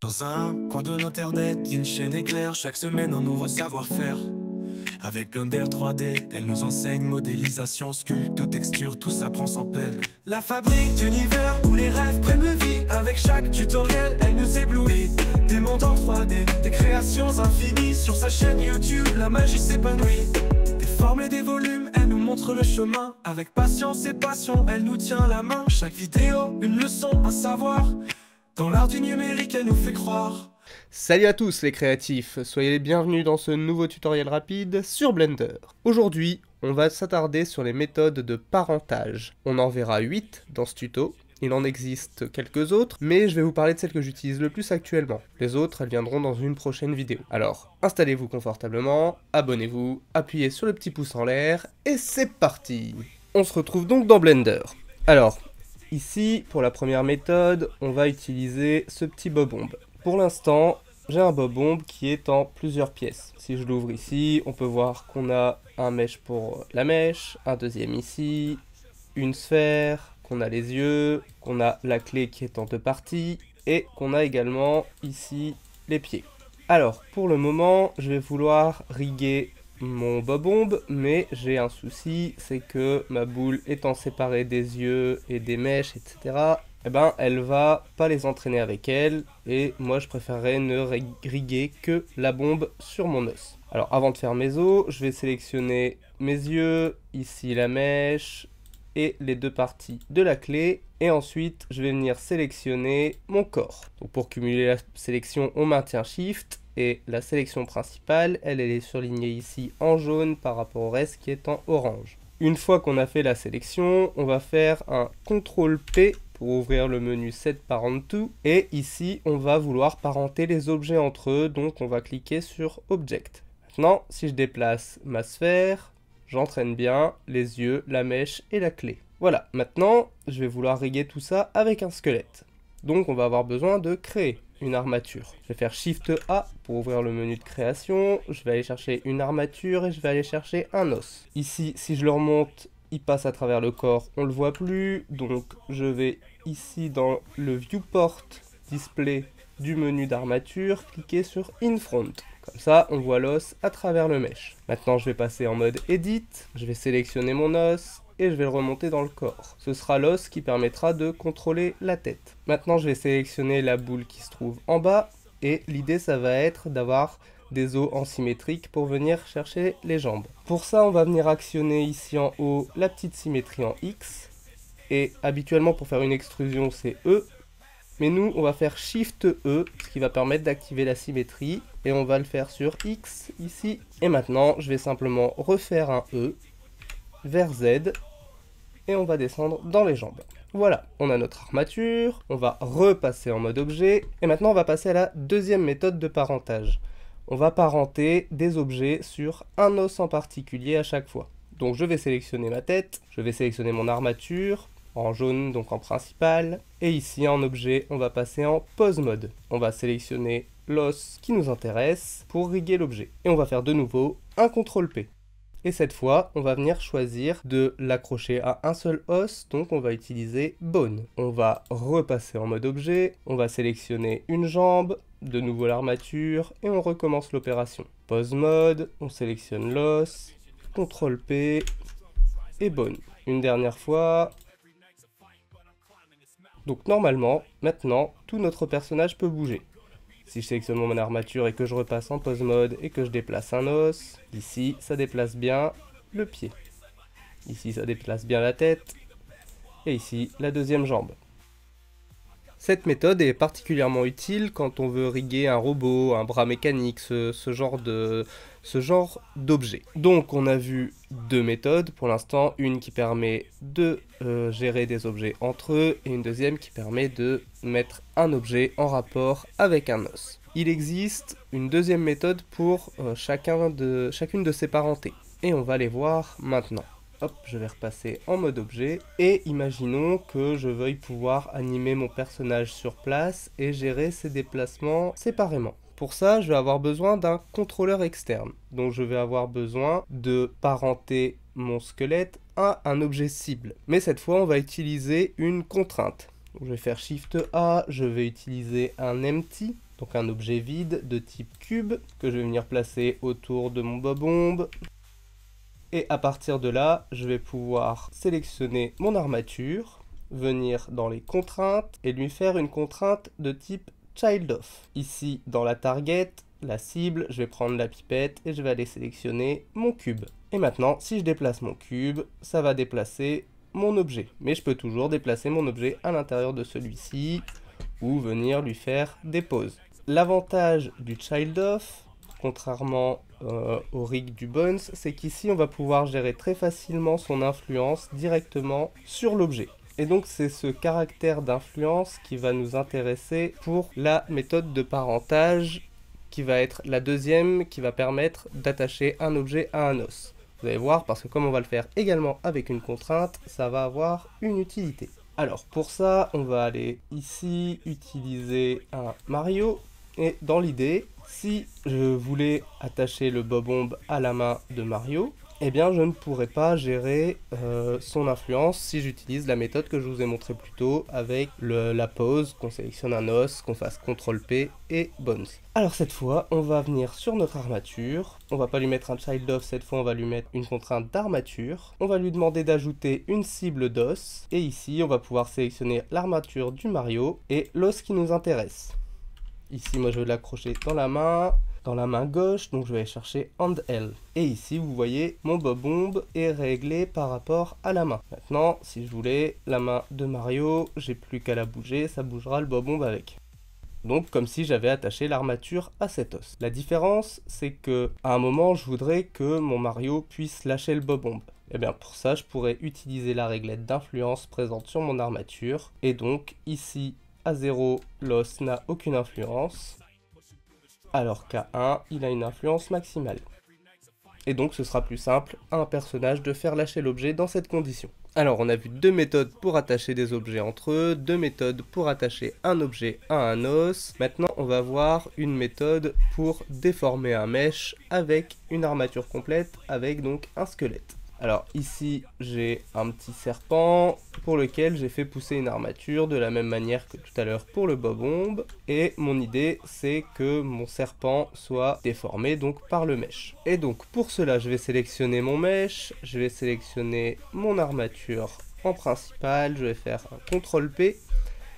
Dans un coin de l'internet, une chaîne éclair chaque semaine un nouveau savoir-faire. Avec Blender 3D, elle nous enseigne modélisation, sculpte, texture, tout ça prend sans peine. La fabrique d'univers où les rêves prennent vie. Avec chaque tutoriel, elle nous éblouit. Des mondes en 3D, des créations infinies. Sur sa chaîne YouTube, la magie s'épanouit. Des formes et des volumes, elle nous montre le chemin. Avec patience et passion, elle nous tient la main. Chaque vidéo, une leçon, un savoir. Dans l'art du numérique, elle nous fait croire. Salut à tous les créatifs, soyez les bienvenus dans ce nouveau tutoriel rapide sur Blender. Aujourd'hui, on va s'attarder sur les méthodes de parentage. On en verra 8 dans ce tuto, il en existe quelques autres, mais je vais vous parler de celles que j'utilise le plus actuellement. Les autres, elles viendront dans une prochaine vidéo. Alors, installez-vous confortablement, abonnez-vous, appuyez sur le petit pouce en l'air, et c'est parti! On se retrouve donc dans Blender. Alors, ici, pour la première méthode, on va utiliser ce petit bob-omb. Pour l'instant, j'ai un bob-omb qui est en plusieurs pièces. Si je l'ouvre ici, on peut voir qu'on a un mesh pour la mèche, un deuxième ici, une sphère, qu'on a les yeux, qu'on a la clé qui est en deux parties, et qu'on a également ici les pieds. Alors, pour le moment, je vais vouloir riguer mon bob-omb, mais j'ai un souci, c'est que ma boule étant séparée des yeux et des mèches, etc., eh ben, elle va pas les entraîner avec elle, et moi je préférerais ne riguer que la bombe sur mon os. Alors avant de faire mes os, je vais sélectionner mes yeux, ici la mèche, et les deux parties de la clé, et ensuite je vais venir sélectionner mon corps. Donc pour cumuler la sélection, on maintient Shift, et la sélection principale, elle est surlignée ici en jaune par rapport au reste qui est en orange. Une fois qu'on a fait la sélection, on va faire un CTRL-P pour ouvrir le menu Set Parent To, et ici on va vouloir parenter les objets entre eux, donc on va cliquer sur Object. Maintenant, si je déplace ma sphère, j'entraîne bien les yeux, la mèche et la clé. Voilà, maintenant je vais vouloir riguer tout ça avec un squelette. Donc on va avoir besoin de créer une armature. Je vais faire Shift A pour ouvrir le menu de création, je vais aller chercher une armature et je vais aller chercher un os. Ici, si je le remonte, il passe à travers le corps, on le voit plus, donc je vais ici dans le Viewport Display du menu d'armature, cliquer sur In Front. Comme ça, on voit l'os à travers le mesh. Maintenant, je vais passer en mode Edit, je vais sélectionner mon os, et je vais le remonter dans le corps. Ce sera l'os qui permettra de contrôler la tête. Maintenant, je vais sélectionner la boule qui se trouve en bas, et l'idée, ça va être d'avoir des os en symétrique pour venir chercher les jambes. Pour ça, on va venir actionner ici en haut la petite symétrie en X, et habituellement pour faire une extrusion, c'est E, mais nous, on va faire Shift E, ce qui va permettre d'activer la symétrie, et on va le faire sur X, ici. Et maintenant, je vais simplement refaire un E, vers Z, et on va descendre dans les jambes. Voilà, on a notre armature, on va repasser en mode objet, et maintenant on va passer à la deuxième méthode de parentage. On va parenter des objets sur un os en particulier à chaque fois. Donc je vais sélectionner ma tête, je vais sélectionner mon armature, en jaune donc en principal, et ici en objet on va passer en pose mode. On va sélectionner l'os qui nous intéresse pour riguer l'objet. Et on va faire de nouveau un CTRL-P. Et cette fois, on va venir choisir de l'accrocher à un seul os, donc on va utiliser Bone. On va repasser en mode objet, on va sélectionner une jambe, de nouveau l'armature, et on recommence l'opération. Pose mode, on sélectionne l'os, CTRL-P, et Bone. Une dernière fois. Donc normalement, maintenant, tout notre personnage peut bouger. Si je sélectionne mon armature et que je repasse en pose mode et que je déplace un os, ici ça déplace bien le pied. Ici ça déplace bien la tête. Et ici la deuxième jambe. Cette méthode est particulièrement utile quand on veut riguer un robot, un bras mécanique, ce genre d'objet. Donc on a vu deux méthodes pour l'instant, une qui permet de gérer des objets entre eux et une deuxième qui permet de mettre un objet en rapport avec un os. Il existe une deuxième méthode pour chacune de ces parentés et on va les voir maintenant. Hop, je vais repasser en mode objet, et imaginons que je veuille pouvoir animer mon personnage sur place et gérer ses déplacements séparément. Pour ça, je vais avoir besoin d'un contrôleur externe, donc je vais avoir besoin de parenter mon squelette à un objet cible. Mais cette fois, on va utiliser une contrainte. Donc, je vais faire Shift A, je vais utiliser un empty, donc un objet vide de type cube que je vais venir placer autour de mon bob-omb. Et à partir de là, je vais pouvoir sélectionner mon armature, venir dans les contraintes et lui faire une contrainte de type child of. Ici, dans la target, la cible, je vais prendre la pipette et je vais aller sélectionner mon cube. Et maintenant, si je déplace mon cube, ça va déplacer mon objet. Mais je peux toujours déplacer mon objet à l'intérieur de celui-ci ou venir lui faire des poses. L'avantage du child of, contrairement au rig du Bones, c'est qu'ici on va pouvoir gérer très facilement son influence directement sur l'objet. Et donc c'est ce caractère d'influence qui va nous intéresser pour la méthode de parentage qui va être la deuxième qui va permettre d'attacher un objet à un os. Vous allez voir, parce que comme on va le faire également avec une contrainte, ça va avoir une utilité. Alors pour ça, on va aller ici utiliser un Mario. Et dans l'idée, si je voulais attacher le bob-omb à la main de Mario, eh bien je ne pourrais pas gérer son influence si j'utilise la méthode que je vous ai montrée plus tôt avec la pose, qu'on sélectionne un os, qu'on fasse CTRL-P et Bones. Alors cette fois, on va venir sur notre armature, on va pas lui mettre un child of, cette fois on va lui mettre une contrainte d'armature, on va lui demander d'ajouter une cible d'os, et ici on va pouvoir sélectionner l'armature du Mario et l'os qui nous intéresse. Ici, moi, je vais l'accrocher dans la main gauche, donc je vais aller chercher Hand L. Et ici, vous voyez, mon bob-omb est réglé par rapport à la main. Maintenant, si je voulais la main de Mario, j'ai plus qu'à la bouger, ça bougera le bob-omb avec. Donc, comme si j'avais attaché l'armature à cet os. La différence, c'est que à un moment, je voudrais que mon Mario puisse lâcher le bob-omb. Et bien, pour ça, je pourrais utiliser la réglette d'influence présente sur mon armature. Et donc, ici, à 0, l'os n'a aucune influence, alors qu'à 1, il a une influence maximale. Et donc ce sera plus simple à un personnage de faire lâcher l'objet dans cette condition. Alors on a vu deux méthodes pour attacher des objets entre eux, deux méthodes pour attacher un objet à un os. Maintenant on va voir une méthode pour déformer un mesh avec une armature complète, avec donc un squelette. Alors ici j'ai un petit serpent pour lequel j'ai fait pousser une armature de la même manière que tout à l'heure pour le bob-omb, et mon idée c'est que mon serpent soit déformé donc par le mesh. Et donc pour cela je vais sélectionner mon mesh, je vais sélectionner mon armature en principal, je vais faire un CTRL-P.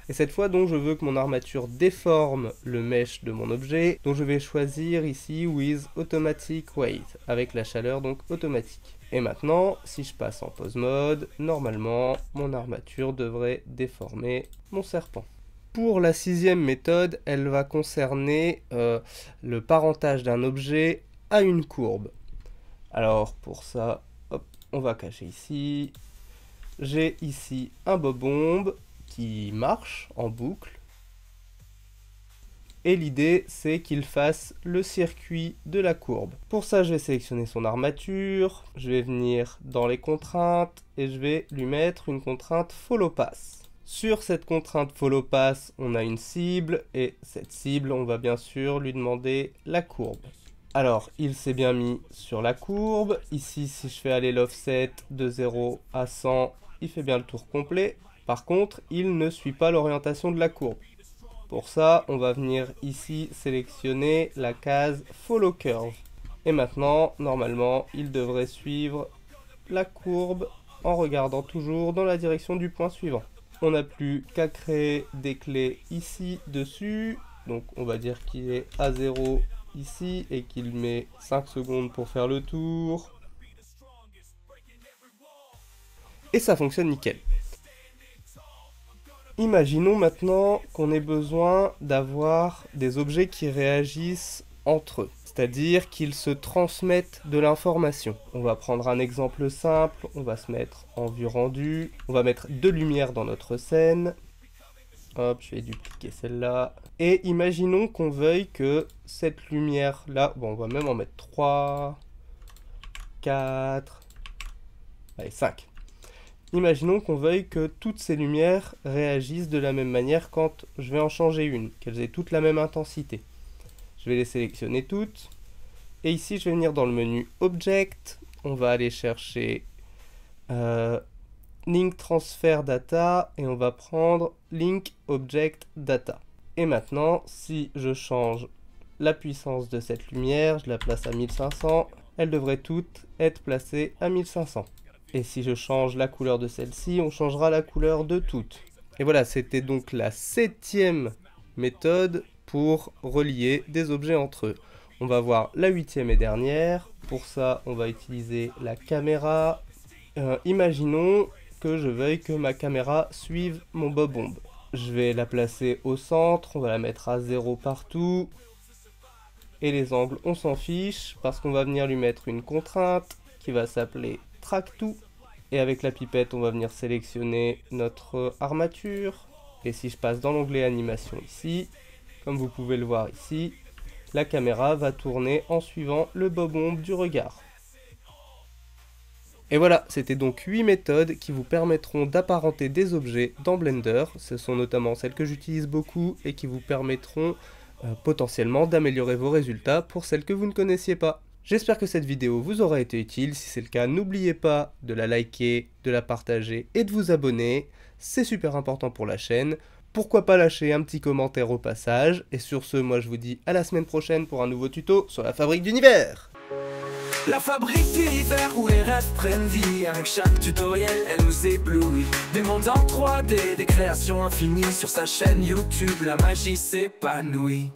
Et cette fois, donc, je veux que mon armature déforme le mesh de mon objet. Donc, je vais choisir ici With Automatic Weight, avec la chaleur donc automatique. Et maintenant, si je passe en pose mode, normalement, mon armature devrait déformer mon serpent. Pour la sixième méthode, elle va concerner le parentage d'un objet à une courbe. Alors, pour ça, hop, on va cacher ici. J'ai ici un bob-omb qui marche en boucle, et l'idée c'est qu'il fasse le circuit de la courbe. Pour ça je vais sélectionner son armature, je vais venir dans les contraintes et je vais lui mettre une contrainte follow pass. Sur cette contrainte follow pass on a une cible, et cette cible on va bien sûr lui demander la courbe. Alors il s'est bien mis sur la courbe, ici si je fais aller l'offset de 0 à 100, il fait bien le tour complet. Par contre, il ne suit pas l'orientation de la courbe. Pour ça, on va venir ici sélectionner la case Follow Curve. Et maintenant, normalement, il devrait suivre la courbe en regardant toujours dans la direction du point suivant. On n'a plus qu'à créer des clés ici dessus. Donc on va dire qu'il est à 0 ici et qu'il met 5 secondes pour faire le tour. Et ça fonctionne nickel. Imaginons maintenant qu'on ait besoin d'avoir des objets qui réagissent entre eux, c'est-à-dire qu'ils se transmettent de l'information. On va prendre un exemple simple, on va se mettre en vue rendue, on va mettre deux lumières dans notre scène. Hop, je vais dupliquer celle-là. Et imaginons qu'on veuille que cette lumière-là, bon on va même en mettre 3, 4, allez 5. Imaginons qu'on veuille que toutes ces lumières réagissent de la même manière quand je vais en changer une, qu'elles aient toutes la même intensité. Je vais les sélectionner toutes. Et ici, je vais venir dans le menu Object. On va aller chercher Link Transfer Data et on va prendre Link Object Data. Et maintenant, si je change la puissance de cette lumière, je la place à 1500, elles devraient toutes être placées à 1500. Et si je change la couleur de celle-ci, on changera la couleur de toutes. Et voilà, c'était donc la 7e méthode pour relier des objets entre eux. On va voir la 8e et dernière. Pour ça, on va utiliser la caméra. Imaginons que je veuille que ma caméra suive mon bob-omb. Je vais la placer au centre, on va la mettre à 0 partout. Et les angles, on s'en fiche, parce qu'on va venir lui mettre une contrainte qui va s'appeler Track To. Et avec la pipette, on va venir sélectionner notre armature. Et si je passe dans l'onglet animation ici, comme vous pouvez le voir ici, la caméra va tourner en suivant le bob-omb du regard. Et voilà, c'était donc 8 méthodes qui vous permettront d'apparenter des objets dans Blender. Ce sont notamment celles que j'utilise beaucoup et qui vous permettront potentiellement d'améliorer vos résultats pour celles que vous ne connaissiez pas. J'espère que cette vidéo vous aura été utile. Si c'est le cas, n'oubliez pas de la liker, de la partager et de vous abonner. C'est super important pour la chaîne. Pourquoi pas lâcher un petit commentaire au passage. Et sur ce, moi je vous dis à la semaine prochaine pour un nouveau tuto sur la fabrique d'univers. La fabrique d'univers où les rêves prennent vie. Avec chaque tutoriel, elle nous éblouit. Des mondes en 3D, des créations infinies. Sur sa chaîne YouTube, la magie s'épanouit.